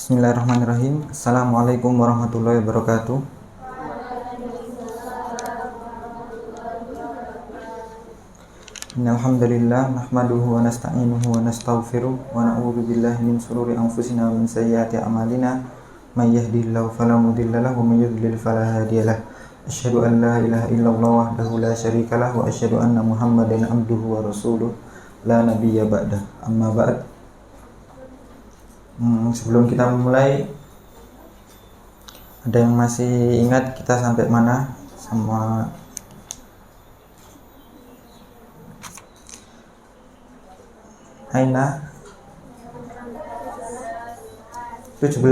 Bismillahirrahmanirrahim. Assalamualaikum warahmatullahi wabarakatuh. Innalhamdulillah nahmaduhu wa nasta'inuhu wa nastaghfiruh wa na'udzu billahi min shururi anfusina wa min sayyiati a'malina may yahdihillahu fala mudilla lahu wa may yudlil fala hadiyalah. Asyhadu an la ilaha illallah wahdahu la syarikalah wa asyhadu anna Muhammadan abduhu wa rasuluh la nabiyya ba'dah. Amma ba'd. Sebelum kita mulai, ada yang masih ingat kita sampai mana sama Aina? 17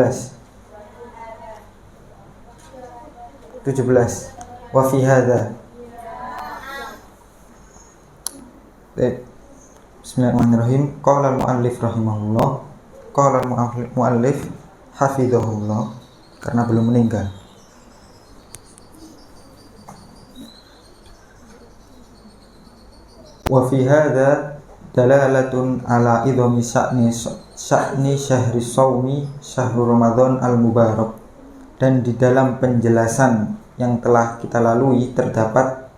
wa fi hadza. Bismillahirrahmanirrahim. Qala al-muallif rahimahullah. Qala al-muallif hafizahullah, karena belum meninggal. Wa fi hadza dalalatun ala idhami sya'ni syahri shaumi syahrul ramadan al-mubarak. Dan di dalam penjelasan yang telah kita lalui terdapat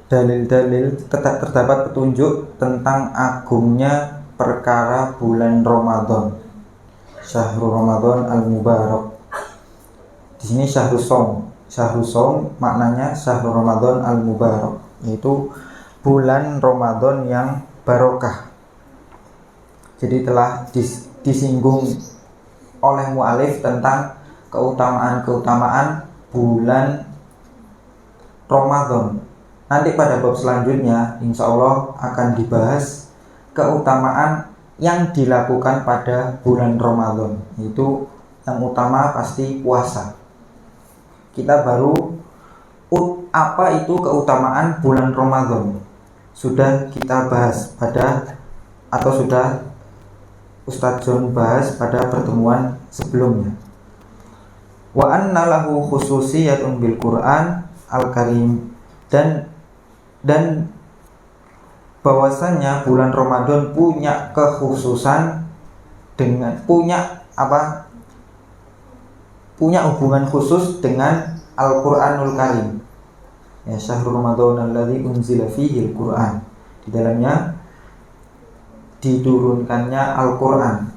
dalil-dalil, terdapat petunjuk tentang agungnya perkara bulan Ramadan, syahrul ramadan al-mubarak. Di sini syahrul shaum maknanya syahrul ramadan al-mubarak, yaitu bulan Ramadan yang barokah. Jadi telah disinggung oleh mu'alif tentang keutamaan bulan Ramadan. Nanti pada bab selanjutnya insya Allah akan dibahas keutamaan yang dilakukan pada bulan Ramadan. Itu yang utama pasti puasa. Kita baru apa itu keutamaan bulan Ramadan sudah kita bahas sudah Ustadz John bahas pada pertemuan sebelumnya. Wa anna lahu khususiyatun bil Qur'an al-Karim, dan bahwasanya bulan Ramadan punya kekhususan punya hubungan khusus dengan Al-Qur'anul Karim. Ya, syahrul Ramadan alladzi unzila fihi al-Qur'an. Di dalamnya diturunkannya Al-Qur'an.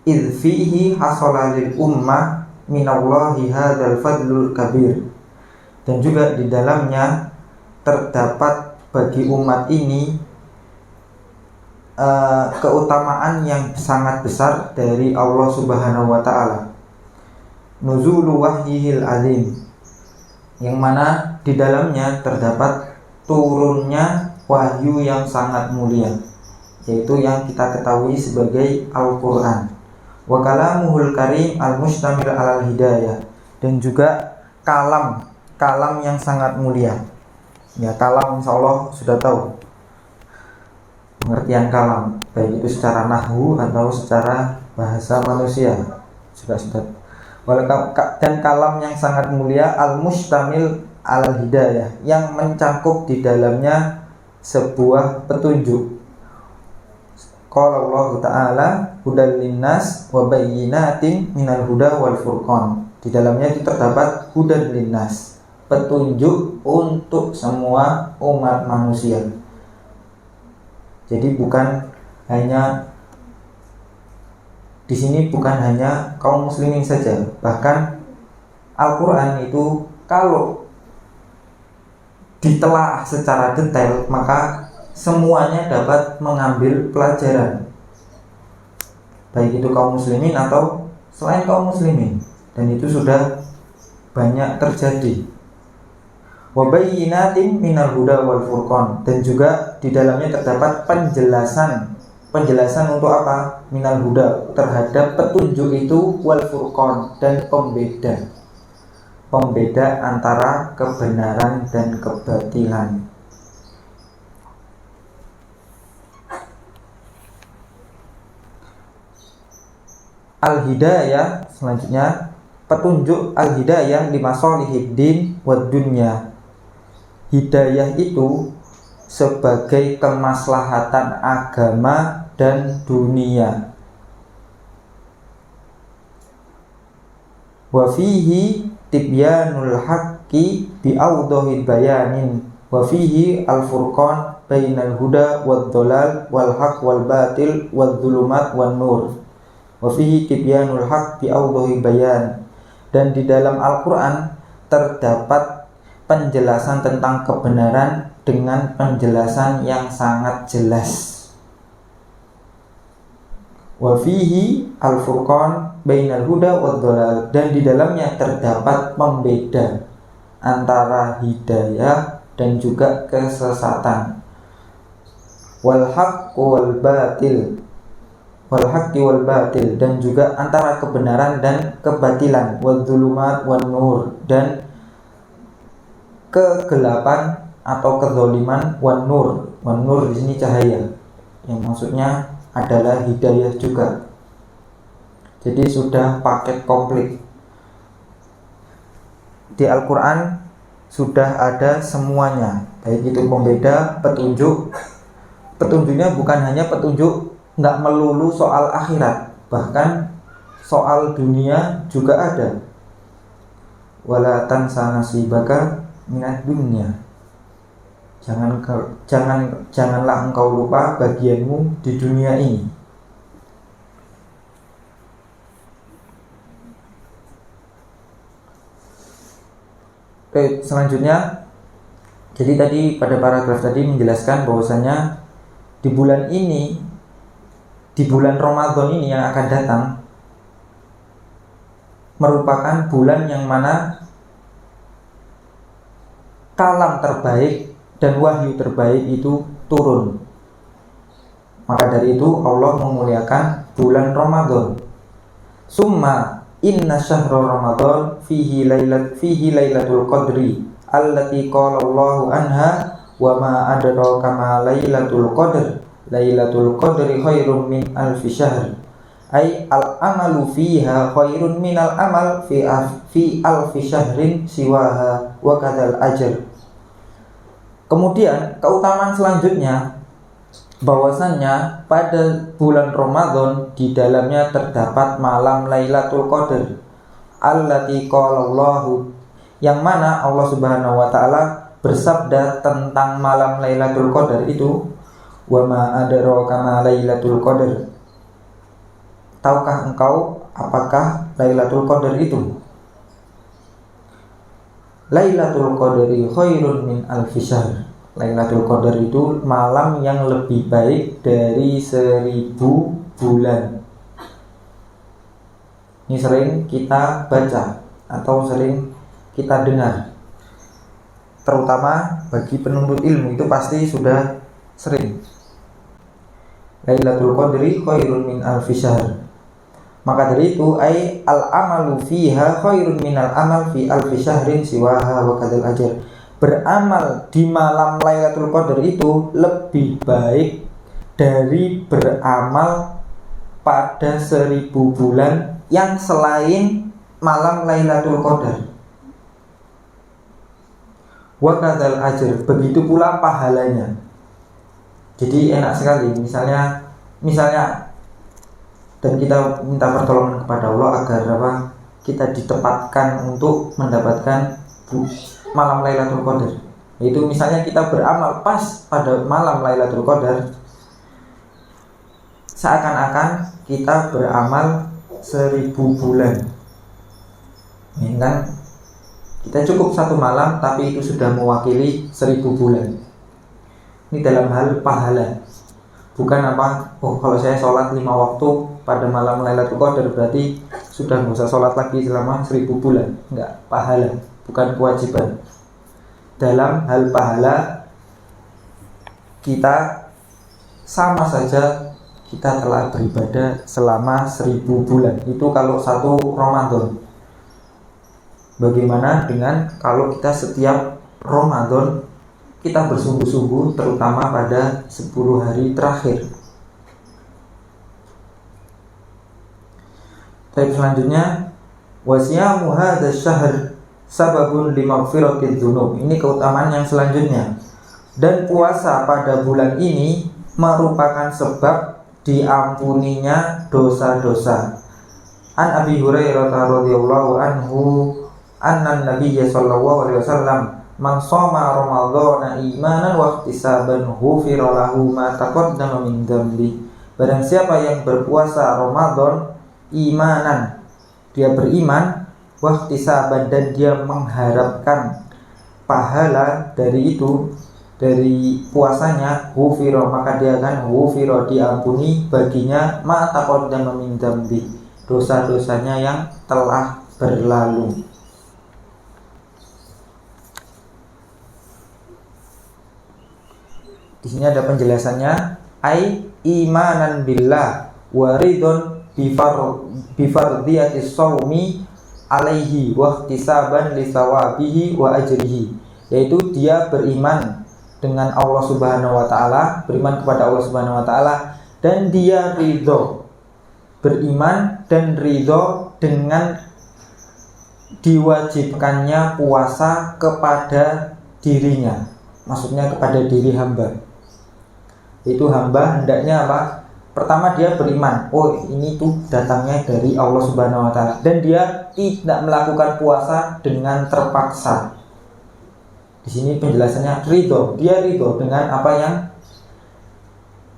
Idz fihi hasala lil ummah minallahi hadzal fadlul kabir. Dan juga di dalamnya terdapat bagi umat ini keutamaan yang sangat besar dari Allah Subhanahu wa ta'ala. Nuzulu wahyihil azim, yang mana di dalamnya terdapat turunnya wahyu yang sangat mulia, yaitu yang kita ketahui sebagai Al-Qur'an. Wa kalamuhul karim al-mustamil alal hidayah, dan juga kalam yang sangat mulia. Ya, kalam insyaallah sudah tahu pengertian kalam, baik itu secara nahwu atau secara bahasa manusia sudah. Dan kalam yang sangat mulia al-mustamil al-hidayah, yang mencakup di dalamnya sebuah petunjuk. Qala Allah Ta'ala hudal linnas wa bayyinatin minal huda wal furqan. Di dalamnya itu terdapat hudal linnas, petunjuk untuk semua umat manusia. Jadi di sini bukan hanya kaum muslimin saja, bahkan Al-Qur'an itu kalau ditelaah secara detail maka semuanya dapat mengambil pelajaran, baik itu kaum muslimin atau selain kaum muslimin, dan itu sudah banyak terjadi. Wa bayyinatin minal huda wal furqan, dan juga di dalamnya terdapat penjelasan untuk apa? Minal huda, terhadap petunjuk itu, wal furqan, dan pembeda antara kebenaran dan kebatilan. Al-hidayah selanjutnya, petunjuk al-hidayah lima sholihid din wad dunya. Hidayah itu sebagai kemaslahatan agama dan dunia. Wa fihi tibyanul haqqi bi awdahi bayanin wa fihi al-furqan bainal huda wad dhalal wal haqq wal batil wad dhulumat wan nur. Wa fihi tibyanul haqq bi awdahi bayan. Dan di dalam Al-Qur'an terdapat penjelasan tentang kebenaran dengan penjelasan yang sangat jelas. Wa fihi al-furqan bainal huda wad dhalal. Dan di dalamnya terdapat pembeda antara hidayah dan juga kesesatan. Wal haqqi wal batil, wal haqqi wal batil, dan juga antara kebenaran dan kebatilan. Wal dhulumat wan nur, dan kegelapan atau kezaliman. Wan nur, wan nur di sini cahaya, yang maksudnya adalah hidayah juga. Jadi sudah paket komplit. Di Al-Quran sudah ada semuanya, baik itu pembeda, petunjuk. Petunjuknya bukan hanya petunjuk nggak melulu soal akhirat, bahkan soal dunia juga ada. Wala tansa nasibaka minad dunya. Janganlah engkau lupa bagianmu di dunia ini. Oke, selanjutnya, jadi tadi pada paragraf tadi menjelaskan bahwasanya di bulan ini, di bulan Ramadan ini yang akan datang, merupakan bulan yang mana kalam terbaik dan wahyu terbaik itu turun. Maka dari itu Allah memuliakan bulan Ramadan. Summa inna syahra Ramadan fihi lailatul qadri allati qala Allahu anha wa ma adraka ma lailatul qadr. Lailatul qadri khairun min alfi syahr. Ay al-amalu fiha khairun minal amal fi alfi syahrin siwaha wa kadzal ajr. Kemudian keutamaan selanjutnya, bahwasannya pada bulan Ramadan di dalamnya terdapat malam Lailatul Qadar allati qala Allahu, yang mana Allah Subhanahu wa taala bersabda tentang malam Lailatul Qadar itu, wa ma adraka ma Lailatul Qadar. Tahukah engkau apakah Lailatul Qadar itu? Lailatul Qadri khairun min alfi syahr. Lailatul Qadar itu malam yang lebih baik dari 1000 bulan. Ini sering kita baca atau sering kita dengar, terutama bagi penuntut ilmu itu pasti sudah sering. Lailatul Qadri khairun min alfi syahr. Maka dari itu ai al-amalu fiha khairun minal amal fi alfi syahrin siwaha wa kadzal ajr. Beramal di malam Lailatul Qadar itu lebih baik dari beramal pada 1000 bulan yang selain malam Lailatul Qadar. Wa kadzal ajr, begitu pula pahalanya. Jadi enak sekali, misalnya dan kita minta pertolongan kepada Allah agar kita ditempatkan untuk mendapatkan malam Lailatul Qadar. Itu misalnya kita beramal pas pada malam Lailatul Qadar, seakan-akan kita beramal 1000 bulan. Ya kan? Kita cukup satu malam tapi itu sudah mewakili 1000 bulan. Ini dalam hal pahala. Bukan kalau saya sholat 5 waktu pada malam Lailatul Qadar berarti sudah nggak usah sholat lagi selama 1000 bulan. Enggak, pahala, bukan kewajiban. Dalam hal pahala kita sama saja, kita telah beribadah selama 1000 bulan. Itu kalau satu Ramadan. Bagaimana dengan kalau kita setiap Ramadan kita bersungguh-sungguh, terutama pada 10 hari terakhir. Baik, selanjutnya wasiyamu hadzal syahr sababun limaghfiratiz dzunub. Ini keutamaan yang selanjutnya. Dan puasa pada bulan ini merupakan sebab diampuninya dosa-dosa. An Abi Hurairah radhiyallahu anhu anna Nabiyya sallallahu alaihi wasallam man shoma ramadhana imanan wa ihtisaban ghufira lahu ma taqaddama min dzambi. Barang siapa yang berpuasa Ramadan imanan, dia beriman, wa ihtisaban, dan dia mengharapkan pahala dari itu, dari puasanya, ghufira, maka dia akan ghufira, diampuni baginya ma taqaddama min dzambi, dosa-dosanya yang telah berlalu. Di sini ada penjelasannya, ai imanan billah wa ridon bi fardhiyatis shaumi alaihi wa ihtisaban li thawabihi wa ajrihi, yaitu dia beriman dengan Allah Subhanahu wa taala, beriman kepada Allah Subhanahu wa taala, dan dia ridho, beriman dan ridho dengan diwajibkannya puasa kepada dirinya, maksudnya kepada diri hamba. Itu hamba hendaknya apa? Pertama dia beriman, oh ini tuh datangnya dari Allah Subhanahu wa taala, dan dia tidak melakukan puasa dengan terpaksa. Di sini penjelasannya ridho, dia ridho dengan apa yang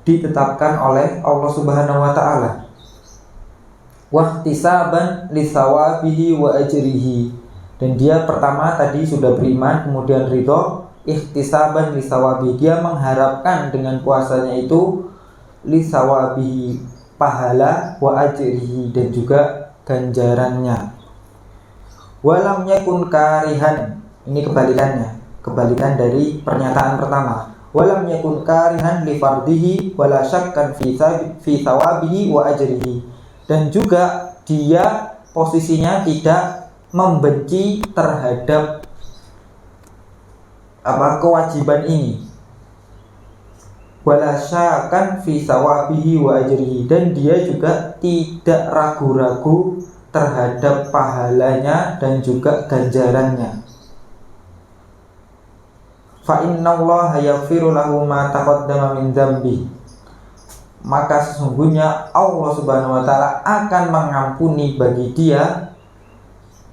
ditetapkan oleh Allah Subhanahu wa taala. Wahtisaban li thawabihi wa ajrihi, dan dia pertama tadi sudah beriman, kemudian ridho. Ihtisaban li thawabihi, dia mengharapkan dengan puasanya itu li thawabihi, pahala, wa ajrihi, dan juga ganjarannya. Walam yakun karihan, ini kebalikan dari pernyataan pertama. Walam yakun karihan li fardihi wala syakkan fi thawabihi wa ajrihi, dan juga dia posisinya tidak membenci terhadap kewajiban ini, wala syakkan fi thawabihi wa ajrihi, dan dia juga tidak ragu-ragu terhadap pahalanya dan juga ganjarannya. Fa innallaha yaghfiru lahu ma taqaddama min dzambi, maka sesungguhnya Allah Subhanahu wa taala akan mengampuni bagi dia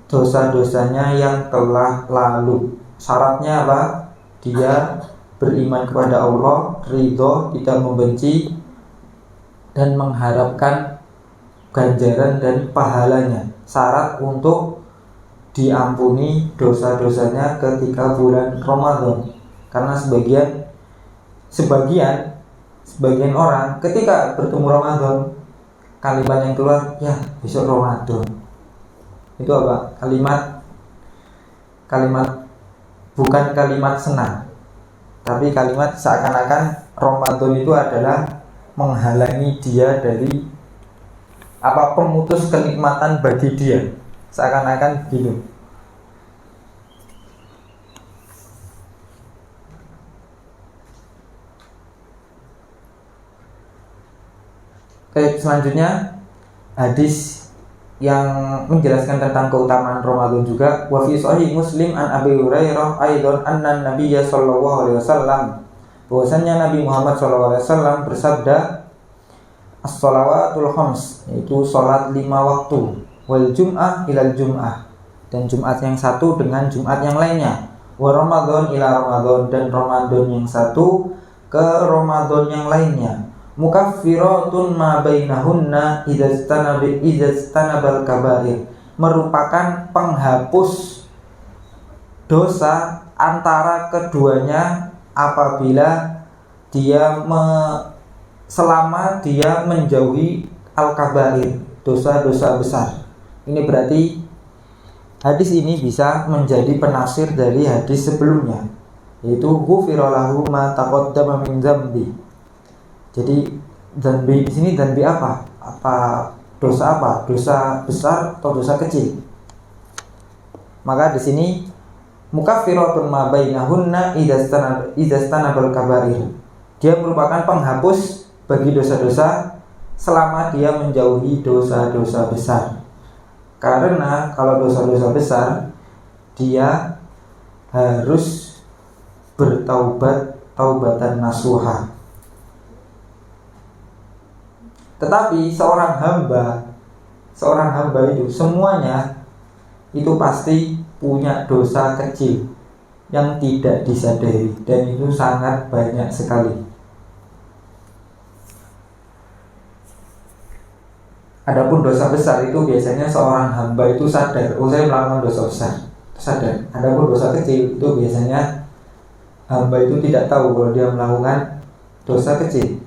dosa-dosanya yang telah lalu. Syaratnya apa? Dia beriman kepada Allah, ridho, tidak membenci, dan mengharapkan ganjaran dan pahalanya. Syarat untuk diampuni dosa-dosanya ketika bulan Ramadan. Karena sebagian orang ketika bertemu Ramadan, kalimat yang keluar, ya besok Ramadan. Itu apa? Kalimat bukan kalimat senang, tapi kalimat seakan-akan Ramadan itu adalah menghalangi dia dari pemutus kenikmatan bagi dia, seakan-akan gitu. Selanjutnya hadis yang menjelaskan tentang keutamaan Ramadan juga. Wa fi sahih Muslim an Abi Hurairah aidan anna Nabiyya sallallahu alaihi wasallam, bahwasanya Nabi Muhammad sallallahu alaihi wasallam bersabda, as-shalawatul khams, yaitu salat 5 waktu, wal jum'ah ilal jum'ah, dan Jumat yang satu dengan Jumat yang lainnya, wa Ramadan ila Ramadan, dan Ramadan yang satu ke Ramadan yang lainnya, mukaffiratun ma bainahunna idzastanabal kabair, merupakan penghapus dosa antara keduanya apabila dia selama dia menjauhi al-kabair, dosa-dosa besar. Ini berarti hadis ini bisa menjadi penafsir dari hadis sebelumnya, yaitu ghufira lahu ma taqaddama min dzambi. Jadi dzambi di sini dzambi apa? Dosa apa? Dosa besar atau dosa kecil? Maka di sini mukaffiratun ma bainahunna idzastanabal kabair, dia merupakan penghapus bagi dosa-dosa selama dia menjauhi dosa-dosa besar. Karena kalau dosa-dosa besar dia harus bertaubat taubatan nasuha. Tetapi seorang hamba seorang hamba itu semuanya itu pasti punya dosa kecil yang tidak disadari, dan itu sangat banyak sekali. Adapun dosa besar itu biasanya seorang hamba itu sadar, oh saya melakukan dosa besar, sadar. Adapun dosa kecil itu biasanya hamba itu tidak tahu kalau dia melakukan dosa kecil.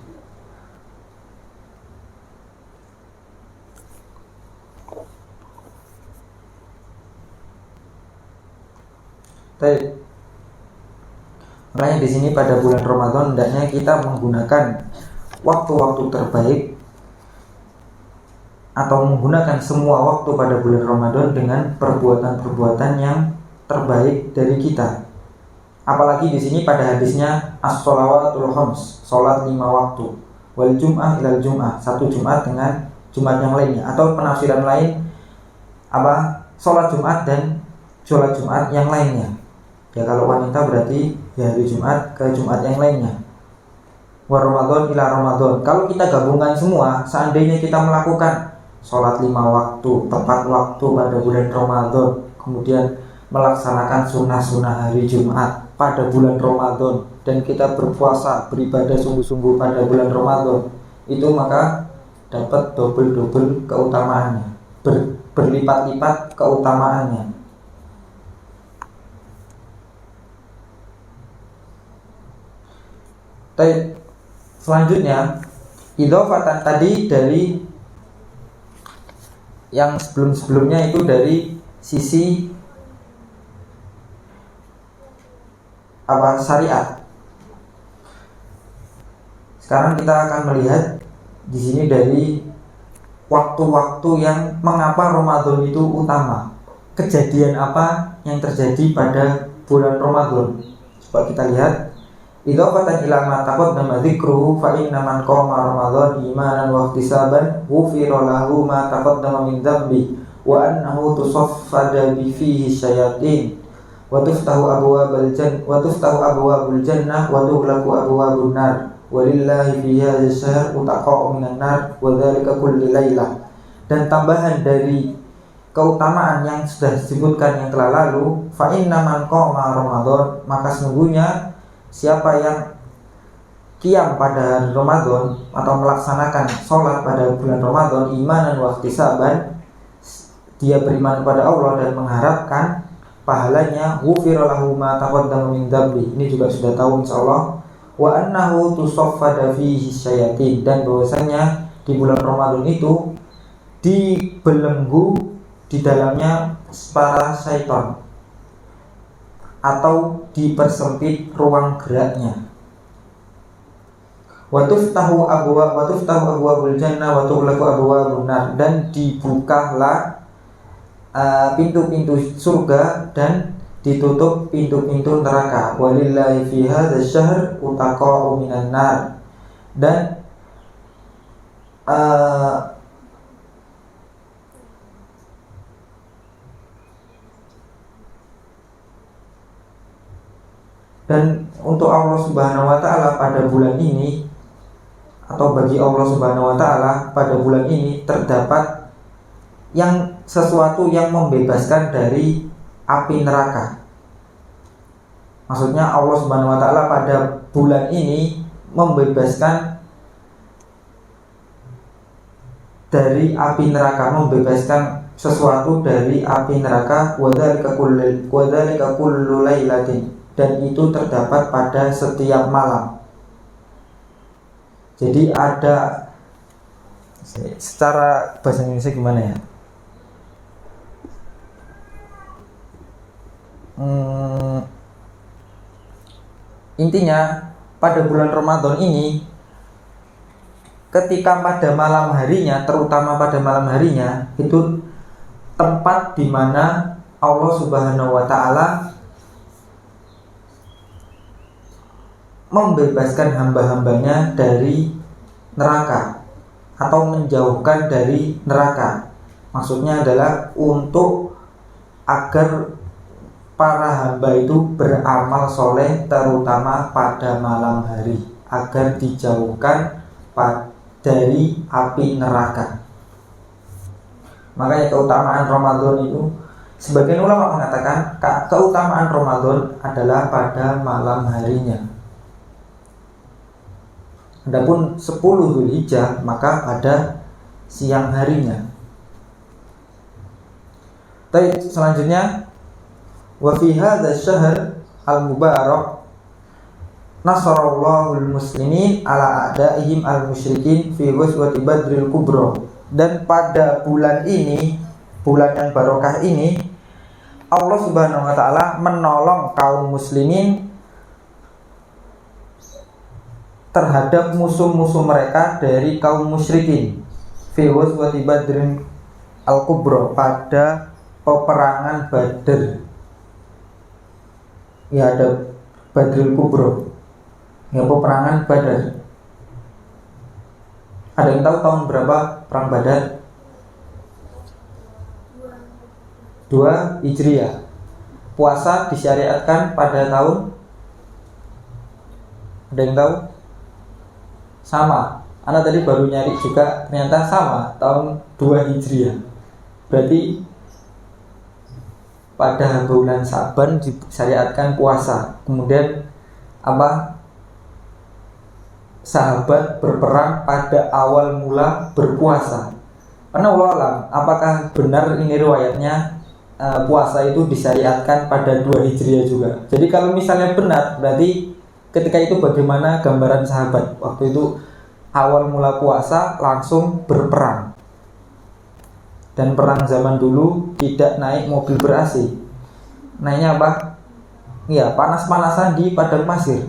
Baik. Makanya di sini pada bulan Ramadan hendaknya kita menggunakan waktu-waktu terbaik atau menggunakan semua waktu pada bulan Ramadan dengan perbuatan-perbuatan yang terbaik dari kita. Apalagi di sini pada hadisnya as-shalawatul khams, salat 5 waktu, wal jum'ah ilal jum'ah, satu Jumat dengan Jumat yang lainnya, atau penafsiran lain salat Jumat dan sholat Jumat yang lainnya. Ya kalau wanita berarti ya hari Jumat ke Jumat yang lainnya. Wa Ramadan ila Ramadan. Kalau kita gabungkan semua, seandainya kita melakukan sholat 5 waktu tepat waktu pada bulan Ramadan, kemudian melaksanakan sunnah-sunnah hari Jumat pada bulan Ramadan, dan kita berpuasa beribadah sungguh-sungguh pada bulan Ramadan, itu maka dapat double-double keutamaannya, berlipat-lipat keutamaannya. Selanjutnya, idhofatan tadi dari yang sebelum-sebelumnya itu dari sisi syariat. Sekarang kita akan melihat di sini dari waktu-waktu yang mengapa Ramadan itu utama. Kejadian apa yang terjadi pada bulan Ramadan? Coba kita lihat. Idhofatan ila ma taqaddama dzikruhu fa inna man qama Ramadan imanan wa ihtisaban ghufira lahu ma taqaddama min dzambi wa annahu tusaffada bi fihi syayatin wa tuftahu abwabul jannah wa tughlaqu abwabun nar walillahi fi hadzal syahr utaqa'u minan nar wa dzalika kulli lailah. Dan tambahan dari keutamaan yang sudah disebutkan yang telah lalu, fa inna man qama Ramadan, maka sesungguhnya siapa yang qiyam pada Ramadan atau melaksanakan sholat pada bulan Ramadan imanan wa ihtisaban, dia beriman kepada Allah dan mengharapkan pahalanya, ghufira lahu ma taqaddama min dzambi, ini juga sudah tahu insyaallah, wa annahu tusaffada fihi syayatin, dan bahwasanya di bulan Ramadan itu dibelenggu di dalamnya para syaitan atau dipersempit ruang geraknya. Wa tuftahu abwabul jannah wa tughlaqu abwabun nar, dan dibukalah pintu-pintu surga dan ditutup pintu-pintu neraka. Walillahi fi hadzal syahr utaqa'u minan nar, dan untuk Allah Subhanahu wa taala pada bulan ini, atau bagi Allah Subhanahu wa taala pada bulan ini terdapat yang sesuatu yang membebaskan dari api neraka. Maksudnya Allah Subhanahu wa taala pada bulan ini membebaskan dari api neraka, membebaskan sesuatu dari api neraka. Wa dzalika kullu lailatin, dan itu terdapat pada setiap malam. Jadi ada, secara bahasa Indonesia gimana ya? Intinya pada bulan Ramadan ini, ketika pada malam harinya, terutama pada malam harinya, itu tempat di mana Allah Subhanahu wa taala membebaskan hamba-hambanya dari neraka atau menjauhkan dari neraka. Maksudnya adalah untuk agar para hamba itu beramal soleh, terutama pada malam hari, agar dijauhkan dari api neraka. Makanya keutamaan Ramadan itu, sebagian ulama mengatakan keutamaan Ramadan adalah pada malam harinya. Adapun 10 Dzulhijjah maka pada siang harinya. Baik, selanjutnya wa fi hadzal syahr al-mubarak nasarallahu al-muslimin ala a'daihim al-musyrikin fi ghazwati Badril Kubra. Dan pada bulan ini, bulan yang barokah ini, Allah Subhanahu wa taala menolong kaum muslimin terhadap musuh-musuh mereka dari kaum musyrikin fi ghazwati Badril Al-Kubra, pada peperangan Badr. Ya, ada Badril Kubra, ya peperangan Badar. Ada yang tahu tahun berapa perang Badar? 2 Hijriah. Puasa disyariatkan pada tahun, ada yang tahu? Sama. Anak tadi baru nyari juga, ternyata sama, tahun 2 Hijriah. Berarti pada bulan Sa'ban disyariatkan puasa. Kemudian sahabat berperang pada awal mula berpuasa. Karena Allah alam, apakah benar ini riwayatnya puasa itu disyariatkan pada 2 Hijriah juga. Jadi kalau misalnya benar, berarti ketika itu bagaimana gambaran sahabat? Waktu itu awal mula puasa langsung berperang. Dan perang zaman dulu tidak naik mobil ber-AC. Naiknya apa? Ya, panas-panasan di padang pasir.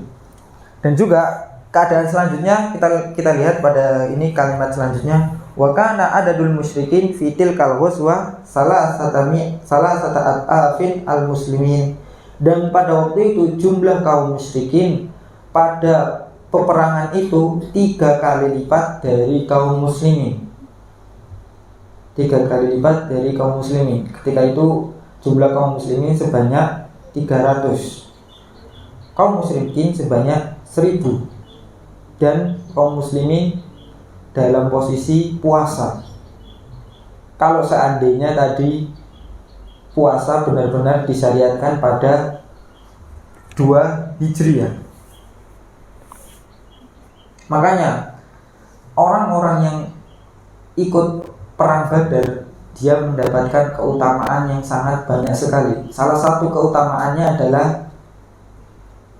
Dan juga keadaan selanjutnya kita lihat pada ini kalimat selanjutnya, wa kana adadul musyrikin fi tilkal ghazwa salasata alfin al-muslimin. Dan pada waktu itu jumlah kaum musyrikin pada peperangan itu 3 kali lipat dari kaum muslimin. 3 kali lipat dari kaum muslimin. Ketika itu jumlah kaum muslimin sebanyak 300, kaum musyrikin sebanyak 1000. Dan kaum muslimin dalam posisi puasa. Kalau seandainya tadi puasa benar-benar disyariatkan pada 2 Hijriah, makanya orang-orang yang ikut perang Badar, dia mendapatkan keutamaan yang sangat banyak sekali. Salah satu keutamaannya adalah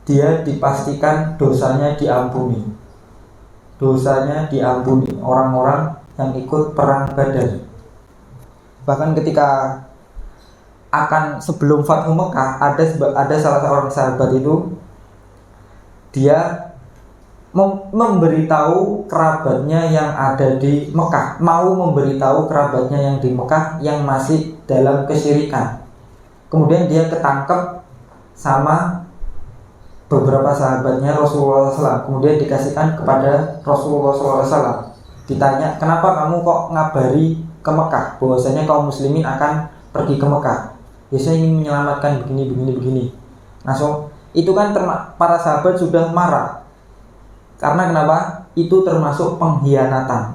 dia dipastikan dosanya diampuni. Dosanya diampuni orang-orang yang ikut perang Badar. Bahkan ketika akan sebelum Fathu Mekah, ada salah seorang sahabat itu, dia memberitahu kerabatnya yang ada di Mekah, mau memberitahu kerabatnya yang di Mekah yang masih dalam kesyirikan. Kemudian dia ketangkep sama beberapa sahabatnya Rasulullah SAW. Kemudian dikasihkan kepada Rasulullah SAW. Ditanya, kenapa kamu kok ngabari ke Mekah bahwasanya kaum muslimin akan pergi ke Mekah? Biasanya ingin menyelamatkan begini. Langsung itu kan para sahabat sudah marah. Karena kenapa? Itu termasuk pengkhianatan.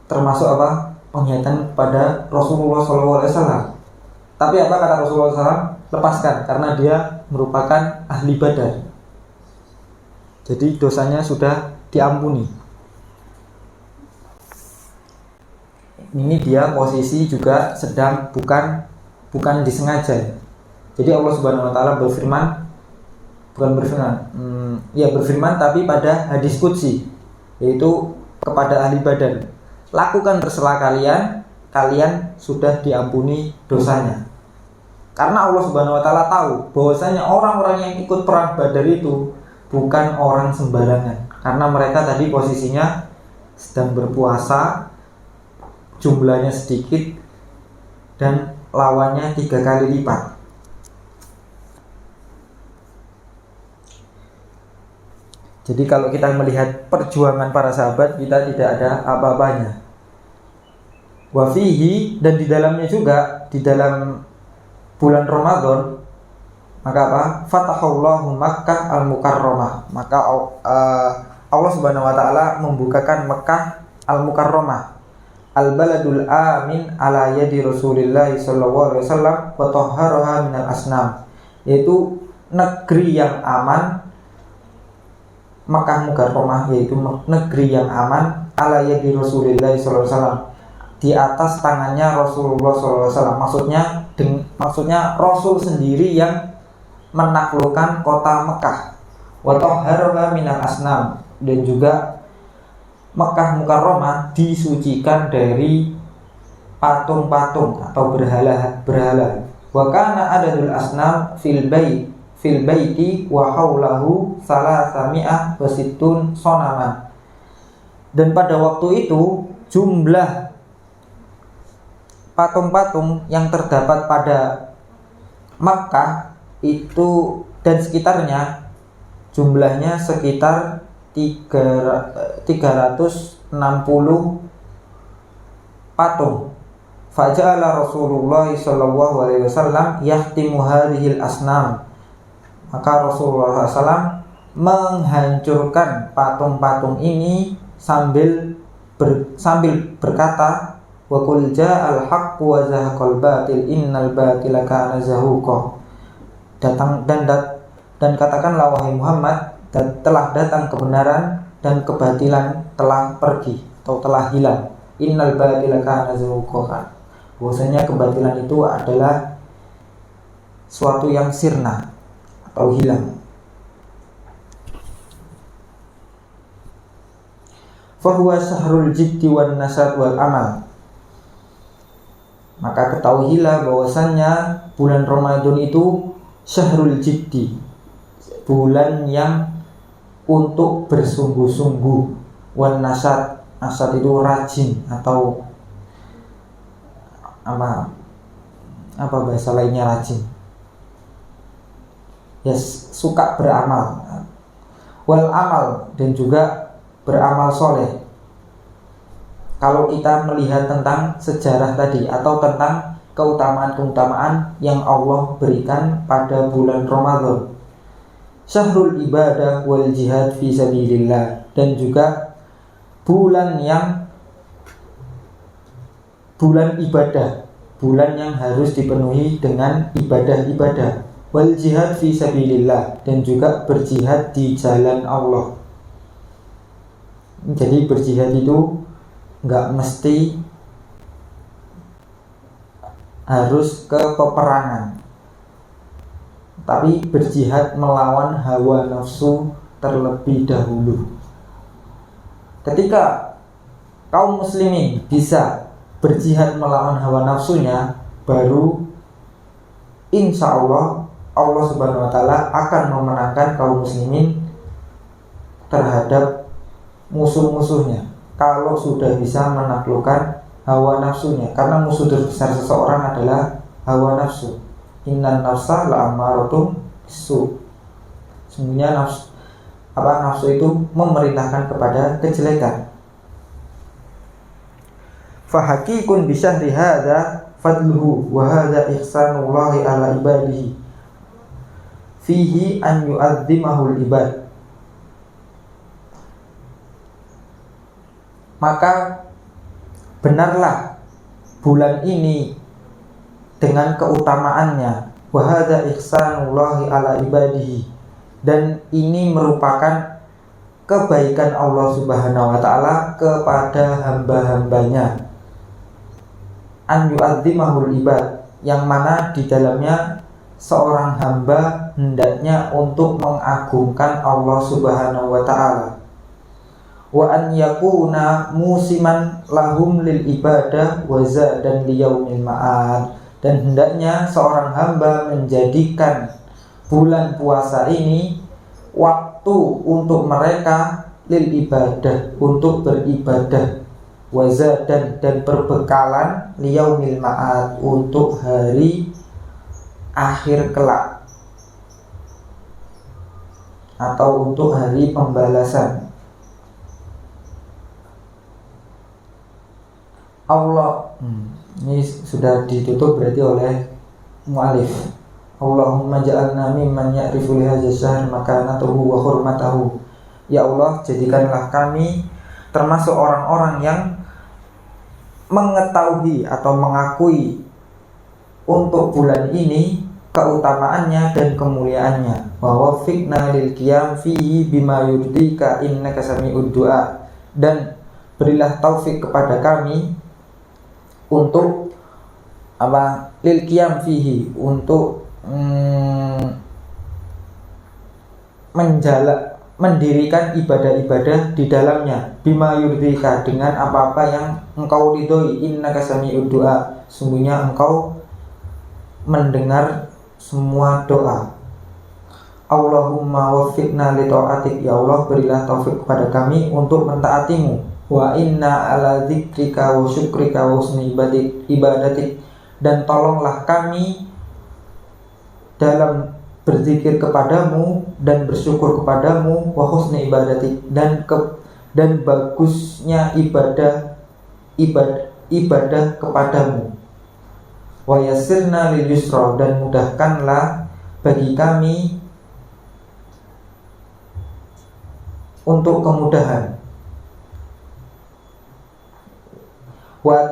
Termasuk apa? Pengkhianatan pada Rasulullah SAW. Tapi apa kata Rasulullah SAW? Lepaskan, karena dia merupakan ahli Badar. Jadi dosanya sudah diampuni. Ini dia posisi juga sedang bukan disengaja. Jadi Allah Subhanahu wa taala berfirman, berfirman tapi pada hadis qudsi, yaitu kepada ahli Badar, lakukan terserah kalian sudah diampuni dosanya. Karena Allah Subhanahu wa taala tahu bahwasanya orang-orang yang ikut perang Badar itu bukan orang sembarangan, karena mereka tadi posisinya sedang berpuasa, jumlahnya sedikit dan lawannya 3 kali lipat. Jadi kalau kita melihat perjuangan para sahabat, kita tidak ada apa-apanya. Wa fihi, dan di dalamnya juga, di dalam bulan Ramadan, maka apa? Fatahallahu Makkah al-Mukarramah. Maka Allah Subhanahu wa taala membukakan Mekah al-Mukarramah. al-baladul amin ala yadi Rasulillah sallallahu alaihi wasallam wa tahharaha minal asnam, yaitu negeri yang aman, Makkah Mukarramah, yaitu negeri yang aman ala yadi Rasulillah sallallahu alaihi wasallam, di atas tangannya Rasulullah sallallahu alaihi wasallam. Maksudnya Rasul sendiri yang menaklukkan kota Mekah. Wa tahharaha minal asnam, dan juga Makkah Mukarramah disucikan dari patung-patung atau berhala. Wa kana adadul asnam fil baiti wa haulahu salasami'ah wa sittun sonaman. Dan pada waktu itu jumlah patung-patung yang terdapat pada Makkah itu dan sekitarnya jumlahnya sekitar 360 patung. Faja'ala Rasulullah sallallahu alaihi wasallam yahtimu hadhil asnam, maka Rasulullah SAW menghancurkan patung-patung ini sambil berkata, wa qul ja'al haqqu wa zahaqal batil innal batila kana zahuqa. Dan katakanlah wahai Muhammad, telah datang kebenaran dan kebatilan telah pergi atau telah hilang. Innal batila kana zahuqa, bahwasanya kebatilan itu adalah suatu yang sirna atau hilang. Fahuwa syahrul jiddi wan nasad wal amal, maka ketahuilah bahwasannya bulan Ramadan itu syahrul jiddi, bulan yang untuk bersungguh-sungguh, wan nasad itu rajin atau apa bahasa lainnya rajin, suka beramal, wal amal, dan juga beramal soleh. Kalau kita melihat tentang sejarah tadi atau tentang keutamaan-keutamaan yang Allah berikan pada bulan Ramadan, syahrul ibadah wal jihad fi sabilillah, dan juga bulan ibadah, bulan yang harus dipenuhi dengan ibadah-ibadah, wal jihad fi sabilillah, dan juga berjihad di jalan Allah. Jadi berjihad itu enggak mesti harus ke peperangan, tapi berjihad melawan hawa nafsu terlebih dahulu. Ketika kaum muslimin bisa berjihad melawan hawa nafsunya, baru insya Allah Subhanahu wa ta'ala akan memenangkan kaum muslimin terhadap musuh-musuhnya, kalau sudah bisa menaklukkan hawa nafsunya. Karena musuh terbesar seseorang adalah hawa nafsu. Innan nafsa la'ammaratun bisu. Sebenarnya nafsu itu memerintahkan kepada kejelekan. Fahakikun bisyahri hadza fadluhu wa hadza ihsanullahi ala ibadihi fihi an yu'adzimahul ibad. Maka benarlah bulan ini dengan keutamaannya, wa hadza ihsanullahi ala ibadihi, dan ini merupakan kebaikan Allah Subhanahu wa ta'ala kepada hamba-hambanya, an yu'adzimahul ibad, yang mana di dalamnya seorang hamba hendaknya untuk mengagungkan Allah Subhanahu wa ta'ala, wa an yakuna musiman lahum lil ibadah wa zadan liyaumil ma'ad, dan hendaknya seorang hamba menjadikan bulan puasa ini waktu untuk mereka lil ibadah, untuk beribadah, wa zadan, dan perbekalan liyaumil ma'ad, untuk hari akhir kelak atau untuk hari pembalasan. Allah ini sudah ditutup berarti oleh mu'alif. Allahumma ja'alna mimman ya'rifu li hadzal syahr makanatahu wa hurmatahu. Ya Allah, jadikanlah kami termasuk orang-orang yang mengetahui atau mengakui untuk bulan ini keutamaannya dan kemuliaannya. Wa wafiqna lil qiyam fihi bima yurdika innaka sami'ud du'a, dan berilah taufik kepada kami untuk lil qiyam fihi, untuk mendirikan ibadah-ibadah di dalamnya, bima yurdika, dengan apa-apa yang engkau ridhoi, innaka sami'ud du'a, sungguhnya engkau mendengar semua doa. Allahumma waffiqna li ta'atik, ya Allah berilah taufik kepada kami untuk mentaatimu. Wa inna ala dzikrika wa syukrika wa husni ibadatik, dan tolonglah kami dalam berzikir kepadamu dan bersyukur kepadamu, wa husni ibadatik, dan bagusnya ibadah kepadamu. Wa yassirna lil yusra, dan mudahkanlah bagi kami untuk kemudahan. Wa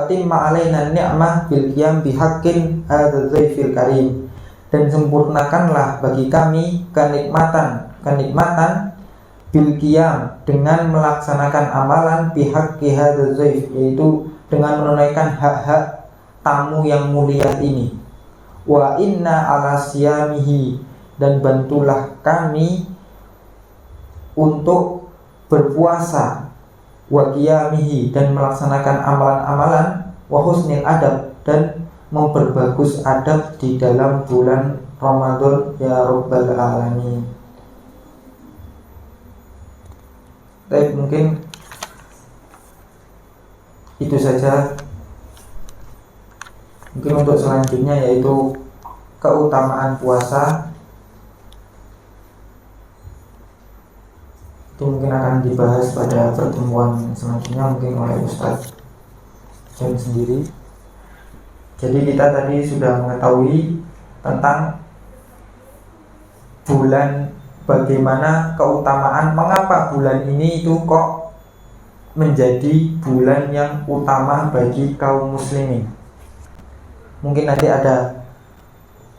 timma alaina ni'mah bil qiyam bihaqqin hadzal zaifil karim, dan sempurnakanlah bagi kami kenikmatan bil qiyam, dengan melaksanakan amalan bihaqqi hadzal zaif, yaitu dengan menunaikan hak-hak tamu yang mulia ini. Wa inna ala siyamihi, dan bantulah kami untuk berpuasa, wa qiyamihi, dan melaksanakan amalan-amalan, wa husnil adab, dan memperbagus adab di dalam bulan Ramadan ya Rabbal Alamin. Baik, mungkin itu saja. Mungkin untuk selanjutnya yaitu keutamaan puasa, itu mungkin akan dibahas pada pertemuan selanjutnya mungkin oleh Ustadz John sendiri. Jadi kita tadi sudah mengetahui tentang bulan, bagaimana keutamaan, mengapa bulan ini itu kok menjadi bulan yang utama bagi kaum muslimin. Mungkin nanti ada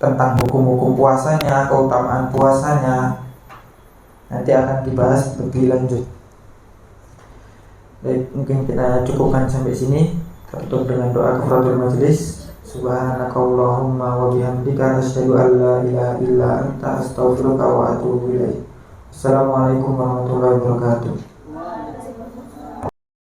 tentang hukum-hukum puasanya, keutamaan puasanya, nanti akan dibahas lebih lanjut. Baik, mungkin kita cukupkan sampai sini. Tutup dengan doa kafaratul majelis. Subhanakallahumma wa bihamdika asyhadu an la ilaha illa anta astaghfiruka wa atubu ilaik. Assalamualaikum warahmatullahi wabarakatuh.